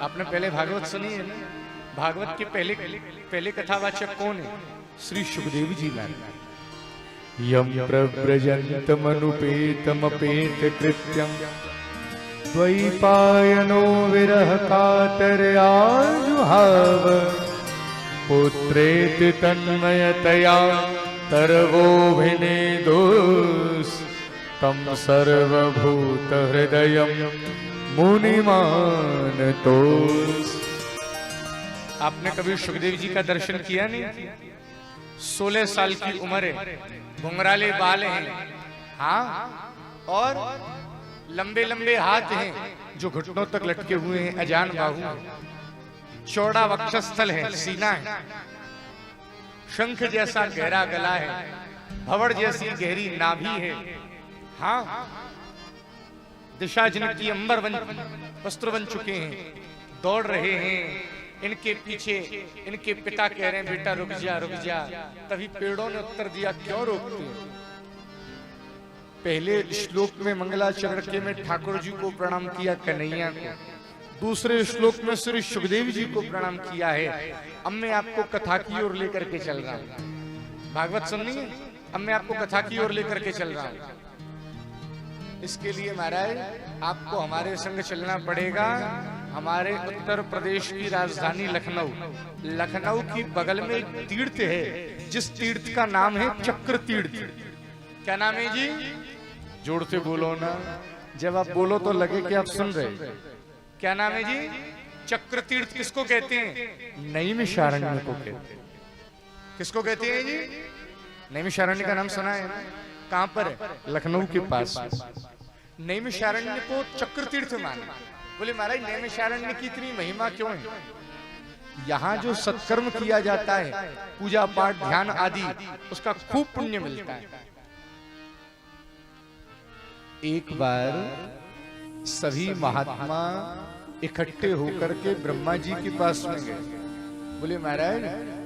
आपने पहले भागवत सुनी है ना? भागवत के पहले कथावाचक कौन है? श्री सुखदेव जी महाराज। यम प्रव्रजन्तमनुपेतमपेत कृत्यं द्वैपायनो विरह कातरयाजुहाव पुत्रेति तन्मयतया तरवोऽभिनेदोस् तं सर्वभूतहृदयं मुनिमानतोस्। आपने कभी सुखदेव जी का दर्शन किया नहीं? 16 साल की उम्र है, घुंघराले बाल हैं, हाँ, और लंबे लंबे हाथ हैं जो घुटनों तक लटके हुए हैं, अजान बाहु, चौड़ा वक्षस्थल है, सीना है, शंख जैसा गहरा गला है, भंवर जैसी गहरी नाभि है, हाँ, दिशा जिनकी अंबर वस्त्र बन चुके हैं, दौड़ रहे हैं। इनके पीछे इनके पिता कह रहे हैं बेटा रुक जा रुक जा। तभी पेड़ों ने उत्तर दिया क्यों रोकते हैं? पहले श्लोक में मंगलाचरण के में ठाकुर जी को प्रणाम किया, कन्हैया को। दूसरे श्लोक में श्री सुखदेव जी को प्रणाम किया है। अब मैं आपको कथा की ओर लेकर के चल रहा हूं। भागवत सुननी है? अब मैं आपको कथा की ओर लेकर के चल रहा हूं। इसके लिए महाराज आपको हमारे संग चलना पड़ेगा। हमारे उत्तर प्रदेश की राजधानी लखनऊ, लखनऊ की बगल में एक तीर्थ है, जिस तीर्थ का नाम है चक्र तीर्थ। क्या नाम है जी? जोर से बोलो ना, जब आप बोलो तो लगे कि आप सुन रहे। क्या नाम है जी? चक्र तीर्थ। किसको कहते हैं? नैमिषारण्य को कहते हैं। किसको कहते हैं जी? नैमिषारण्य का नाम सुना है? कहां पर है? लखनऊ के पास। नैमिषारण्य को चक्र तीर्थ माने। बोले महाराज नैमिषारण्य की इतनी महिमा क्यों है? यहाँ जो सत्कर्म किया जाता है, पूजा पाठ ध्यान आदि, उसका खूब पुण्य मिलता है। एक बार सभी महात्मा इकट्ठे होकर के ब्रह्मा जी के पास में गए। बोले महाराज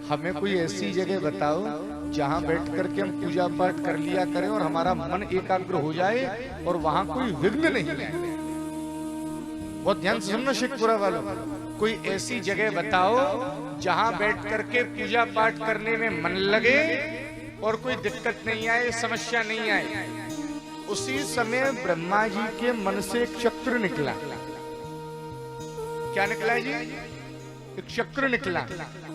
हमें कोई ऐसी जगह बताओ जहां बैठ करके हम पूजा पाठ कर लिया करें और हमारा मन एकाग्र हो जाए और वहां कोई विघ्न नहीं आए। बहुत ध्यान से सुनना शेखपुरा वालों, कोई ऐसी जगह बताओ जहां बैठ करके पूजा पाठ करने में मन लगे और कोई दिक्कत नहीं आए, समस्या नहीं आए। उसी समय ब्रह्मा जी के मन से एक चक्र निकला। क्या निकला जी? एक चक्र निकला।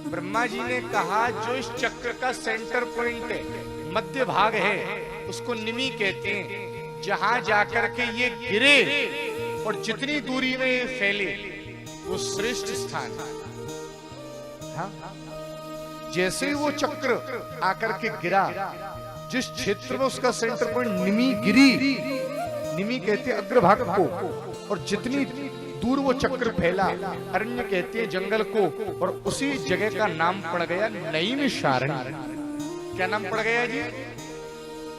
ब्रह्मा जी ने कहा जो इस चक्र का सेंटर पॉइंट है, मध्य भाग है, उसको निमि कहते हैं। जहां जाकर के ये गिरे और जितनी दूरी में ये फैले वो श्रेष्ठ स्थान है। हाँ? जैसे ही वो चक्र आकर के गिरा, जिस क्षेत्र में उसका सेंटर पॉइंट निमि गिरी, निमि कहते हैं अग्रभाग को, और जितनी दूर वो चक्र फैला, अरण्य कहते हैं जंगल को, और उसी जगह का नाम पड़ गया नैमिषारण्य। क्या नाम पड़ गया जी?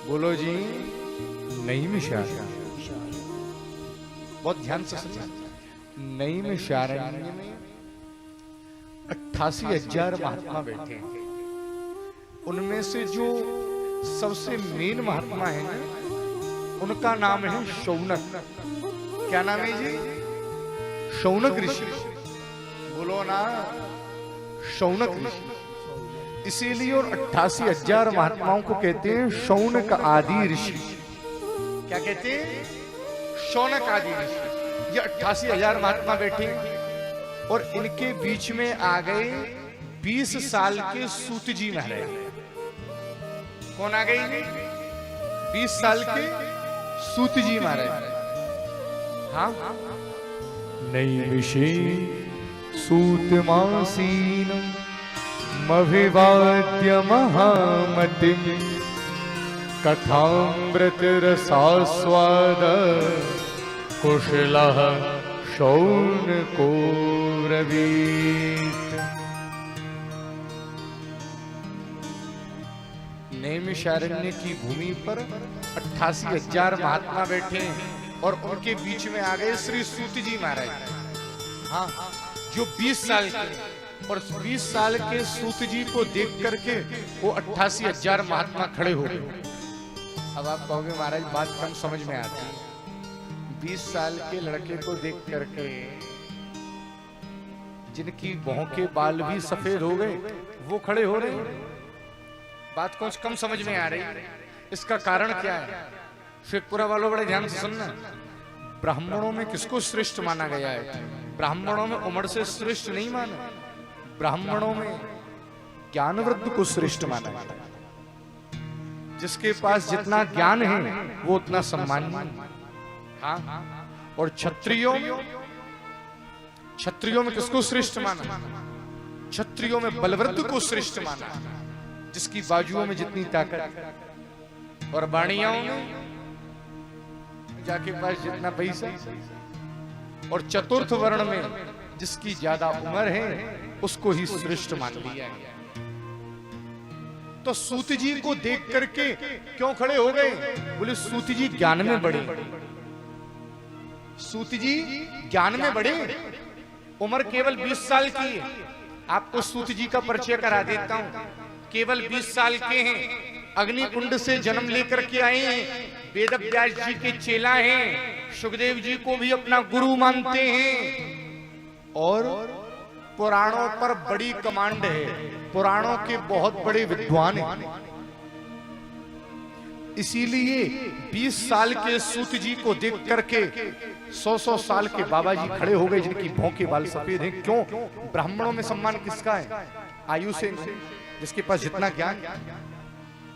बोलो जी, नैमिषारण्य। बहुत ध्यान से सुनिए। नैमिषारण्य में 88,000 महात्मा बैठे हैं। उनमें से जो सबसे मेन महात्मा है ना, उनका नाम है शौनक। क्या नाम है जी? शौनक ऋषि। बोलो ना, शौनक ऋषि। इसीलिए और 88,000 महात्माओं को कहते हैं शौनक आदि ऋषि। क्या कहते हैं? शौनक आदि ऋषि। ये 88,000 महात्मा बैठे और इनके बीच में आ गए 20 साल के सूत जी महाराज। कौन आ गई? 20 साल के सूत जी महाराज। हाँ, नैमिषे सूतमासीनं मभिवाद्य महामतिं कथामृत रसास्वाद कुशलः शौनको ब्रवीत। नैमिषारण्य की भूमि पर 88,000 महात्मा बैठे हैं और उनके बीच में आ गए श्री सूत जी महाराज। हाँ, जो 20 साल के, और 20 साल के सूत जी को देख करके वो 88,000 महात्मा खड़े हो गए। अब आप कहोगे महाराज बात कम समझ में आती है। 20 साल के लड़के को देख करके जिनकी भौं के बाल भी सफेद हो गए वो खड़े हो रहे हैं। बात कुछ कम समझ में आ रही। इसका कारण क्या है? शेखपुरा वालों बड़े ध्यान से सुनना। ब्राह्मणों में किसको श्रेष्ठ माना गया है? ब्राह्मणों में उम्र से श्रेष्ठ नहीं माना, ब्राह्मणों में ज्ञानवृद्ध को श्रेष्ठ माना गया। जिसके पास जितना ज्ञान है वो उतना सम्माननीय। हाँ, और क्षत्रियों में किसको श्रेष्ठ माना? क्षत्रियों में बलवृद्ध को श्रेष्ठ माना, जिसकी बाजुओं में जितनी ताकत, और बाणियों में जाके पास जितना पैसा, और चतुर्थ वर्ण में जिसकी ज्यादा उम्र है उसको ही श्रेष्ठ मान लिया गया। तो सूत जी को देख करके क्यों खड़े हो गए? बोले सूत जी ज्ञान में बढ़े, सूत जी ज्ञान में बढ़े। उम्र केवल 20 साल की है। आपको सूत जी का परिचय करा देता हूं। केवल 20 साल के हैं, अग्निकुंड से जन्म लेकर के आए हैं, वेद व्यास जी के चेला हैं, सुखदेव जी को भी अपना गुरु मानते हैं, और पुराणों पर बड़ी कमांड है, पुराणों के बहुत बड़े विद्वान हैं। इसीलिए 20 साल के सूत जी को देख करके 100 साल के बाबा जी खड़े हो गए, जिनकी भौं के बाल सफेद हैं। क्यों? ब्राह्मणों में सम्मान किसका है? आयु से, जिसके पास जितना ज्ञान।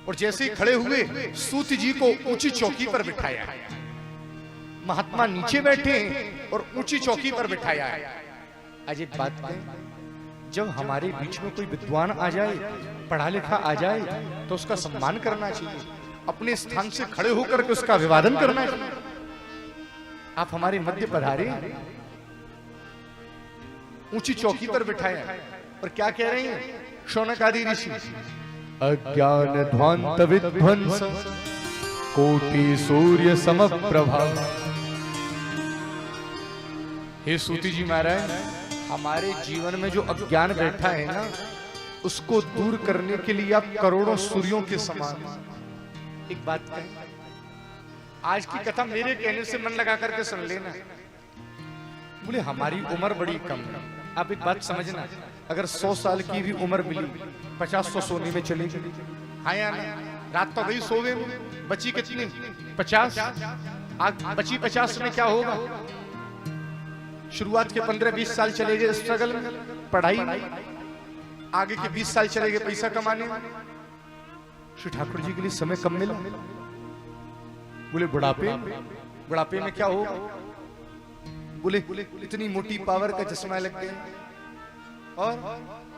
और जैसे ही खड़े हुए सूत जी को ऊंची चौकी पर बिठाया। महात्मा नीचे बैठे हैं और ऊंची चौकी पर बिठाया है। आज एक बात कहें, जब हमारे बीच में कोई विद्वान आ जाए, पढ़ा लिखा आ जाए, तो उसका सम्मान करना चाहिए, अपने स्थान से खड़े होकर के उसका अभिवादन करना चाहिए। आप हमारे मध्य पधारे, ऊंची चौकी पर बिठाया, और क्या कह रहे हैं शौनक आदि ऋषि? अज्ञान ध्वांत विध्वंस कोटि सूर्य समप्रभा। हे सूती जी महाराज, हमारे जीवन में जो अज्ञान बैठा है ना, उसको दूर करने के लिए आप करोड़ों सूर्यों के समान। एक बात कहें, आज की कथा मेरे कहने से मन लगा करके सुन लेना। बोले हमारी उम्र बड़ी कम है। आप एक बात समझना, अगर 100 साल की भी उम्र मिली, 50 सोने में चली गई, हाँ या ना? रात तो गई सोवे में, बची कितनी? 50। बची 50 में क्या होगा? शुरुआत के 15-20 साल चले गए स्ट्रगल में, पढ़ाई में, आगे के 20 साल चले गए पैसा कमाने में। श्री ठाकुर जी के लिए समय कम मिला। बोले बुढ़ापे में क्या होगा? बोले इतनी मोटी पावर का चश्मा लग गया और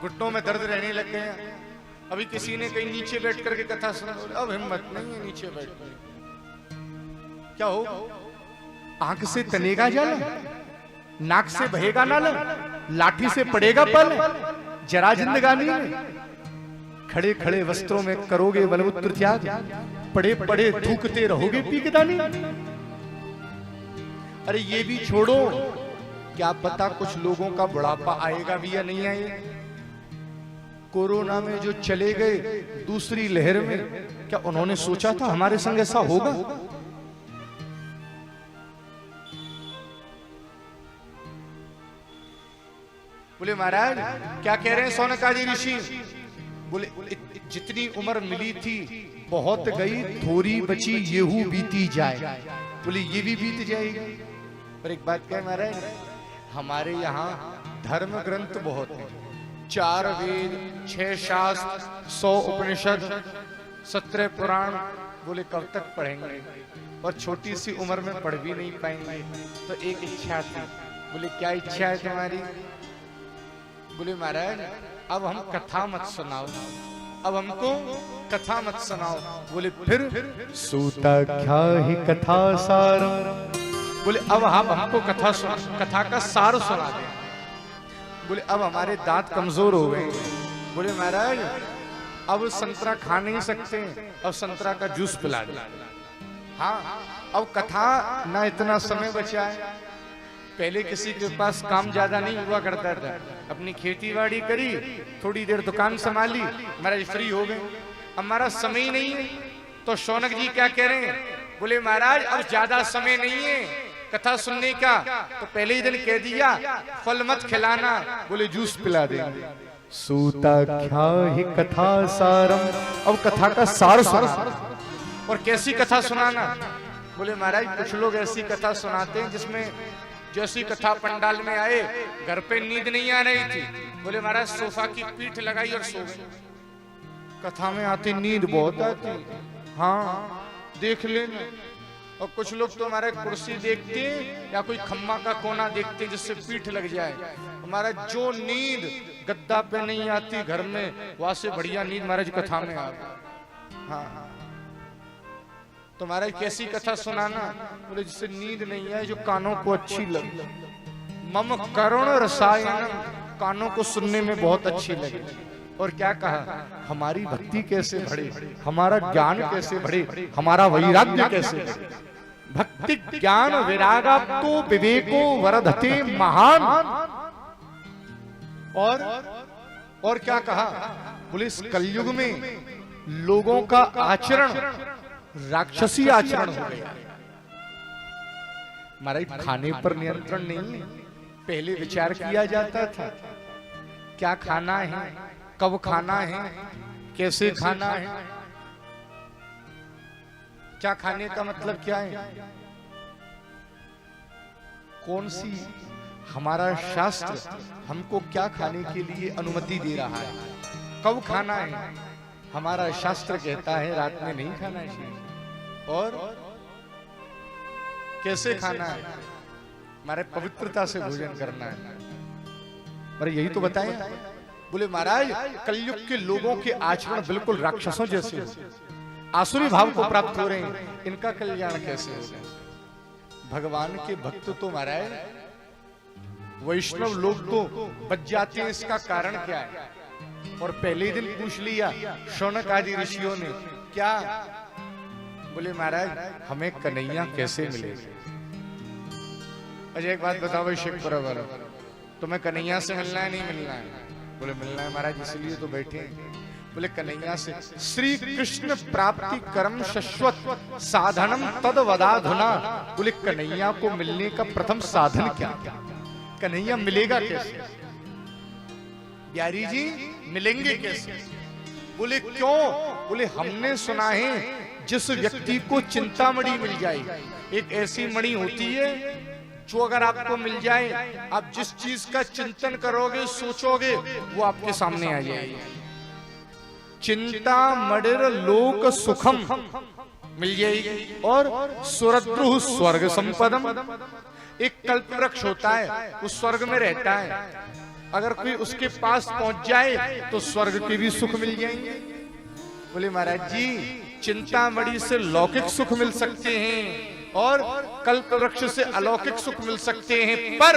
घुटनों में दर्द रहने लग गया। अभी किसी ने कहीं नीचे बैठ करके कथा सुना, अब हिम्मत नहीं है नीचे बैठ कर। क्या हो? आंख से तनेगा जल, नाक से बहेगा नाल, लाठी से पड़ेगा पल, जरा जिंदगानी में खड़े खड़े वस्त्रों में करोगे बलमूत्र त्याग, पड़े पड़े थूकते रहोगे पीकदानी। अरे ये भी छोड़ो, क्या पता कुछ लोगों का बुढ़ापा आएगा भी या नहीं आएगा। कोरोना में जो चले गए दूसरी लहर में, क्या उन्होंने सोचा था हमारे संग ऐसा होगा? बोले महाराज क्या कह रहे हैं शौनक आदि ऋषि? बोले जितनी उम्र मिली थी बहुत गई, थोड़ी बची येहू बीती जाए। बोले ये भी बीत जाएगी। पर एक बात क्या महाराज, हमारे यहाँ धर्म ग्रंथ बहुत हैं, 4 वेद, 6 शास्त्र, 100 उपनिषद, 17 पुराण। बोले कब तक पढ़ेंगे, और छोटी सी उम्र में पढ़ भी नहीं पाएंगे। तो एक इच्छा थी। बोले क्या इच्छा है तुम्हारी? बोले महाराज अब हम कथा मत सुनाओ, अब हमको कथा मत सुनाओ। बोले फिर? सूता क्या ही कथा सार। बोले अब हमको कथा का सार सुना दे। बोले अब हमारे दांत कमजोर हो गए। बोले महाराज अब संतरा खा नहीं सकते, अब संतरा का जूस पिला दे। हाँ अब कथा ना इतना समय बचा है। पहले किसी के पास काम ज्यादा नहीं हुआ करता था, अपनी खेती बाड़ी करी, थोड़ी देर दुकान संभाली, महाराज फ्री हो गए। हमारा समय ही नहीं है। तो शौनक जी क्या कह रहे हैं? बोले महाराज अब ज्यादा समय नहीं है, कथा सुनने का, तो पहले ही दिन कह दिया फल मत खिलाना, बोले जूस पिला देंगे। सूता क्या ही कथा सारम, अब कथा का सार सुना। और कैसी कथा सुनाना, बोले महाराज कुछ लोग ऐसी कथा सुनाते हैं जिसमें जैसी कथा पंडाल में आए घर पे नींद नहीं आ रही थी, बोले महाराज सोफा की पीठ लगाई और सो गए। कथा में आती नींद बहुत आती, हाँ देख लेना। और कुछ लोग तो हमारे कुर्सी देखते हैं या कोई खम्मा का कोना देखते हैं जिससे पीठ लग जाए। हमारा जो नींद गद्दा पे नहीं आती घर में, वहां से बढ़िया नींद महाराज कथा में आ गई। हाँ तो महाराज कैसी कथा सुनाना, बोले जिससे नींद नहीं आए, जो कानों को अच्छी लगे। मम करुण रसायन, कानों को सुनने में बहुत अच्छी लगे। और क्या कहा, हमारी भक्ति कैसे बढ़े, हमारा ज्ञान कैसे बढ़े, हमारा वैराग्य कैसे बढ़े। भक्ति ज्ञान वैरागा तो विवेको वरधते महान। और क्या कहा, बोले इस कलयुग में लोगों का आचरण राक्षसी आचरण हो गया। महाराज खाने पर नियंत्रण नहीं, पहले विचार किया जाता था क्या खाना है, कब खाना है, कैसे खाना है। क्या खाने का मतलब क्या है, कौन सी हमारा शास्त्र हमको क्या खाने के लिए अनुमति दे रहा है, कब खाना है। हमारा शास्त्र कहता है रात में नहीं खाना चाहिए, और कैसे खाना है, हमारे पवित्रता से भोजन करना है। अरे यही तो बताया। बोले महाराज कलयुग के लोगों के आचरण बिल्कुल राक्षसों जैसे, आसुरी भाव को प्राप्त हो रहे हैं, इनका कल्याण कैसे होगा। भगवान के भक्त तो महाराज वैष्णव लोग तो बच जाते हैं, इसका कारण क्या है। और पहले ही दिन पूछ लिया शौनक आदि ऋषियों ने, क्या, बोले महाराज हमें कन्हैया कैसे मिलेगा। अच्छा एक बात बताओ शिवपुरा वालों, तुम्हें कन्हैया से मिलना है नहीं मिलना है। बोले मिलना है महाराज, इसलिए तो बैठे हैं। बोले कन्हैया से श्री कृष्ण प्राप्ति कर्म शाश्वत साधनम तद वदाधुना। बोले कन्हैया को मिलने का प्रथम साधन क्या, कन्हैया मिलेगा कैसे, बिहारी जी मिलेंगे कैसे। बोले क्यों, बोले हमने सुना है जिस व्यक्ति को चिंतामणि मिल जाए, एक ऐसी मणि होती है जो अगर आपको मिल जाए, आप जिस चीज का चिंतन करोगे सोचोगे वो आपके सामने आ जाएगी। चिंता मणिर लोक सुखम मिल जाएगी, और सुरद्रुह स्वर्ग संपदम, एक कल्प वृक्ष होता है वो स्वर्ग में रहता है, अगर कोई उसके पास पहुंच जाए तो स्वर्ग के भी सुख मिल जाएंगे। बोले महाराज जी चिंतामणि से लौकिक सुख मिल सकते हैं और कल्प वृक्ष से अलौकिक सुख मिल सकते हैं, पर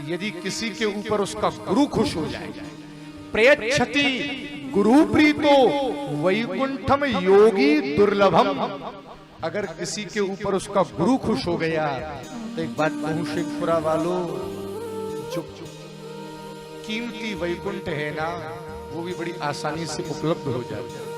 यदि किसी के ऊपर उसका गुरु खुश हो जाए, प्रयच्छति गुरु प्रीतो वैकुंठम योगी दुर्लभम। अगर किसी के ऊपर उसका गुरु खुश हो गया तो एक बात कहूं शेखपुरा वालों, जो कीमती वैकुंठ है ना वो भी बड़ी आसानी से उपलब्ध हो जाता है।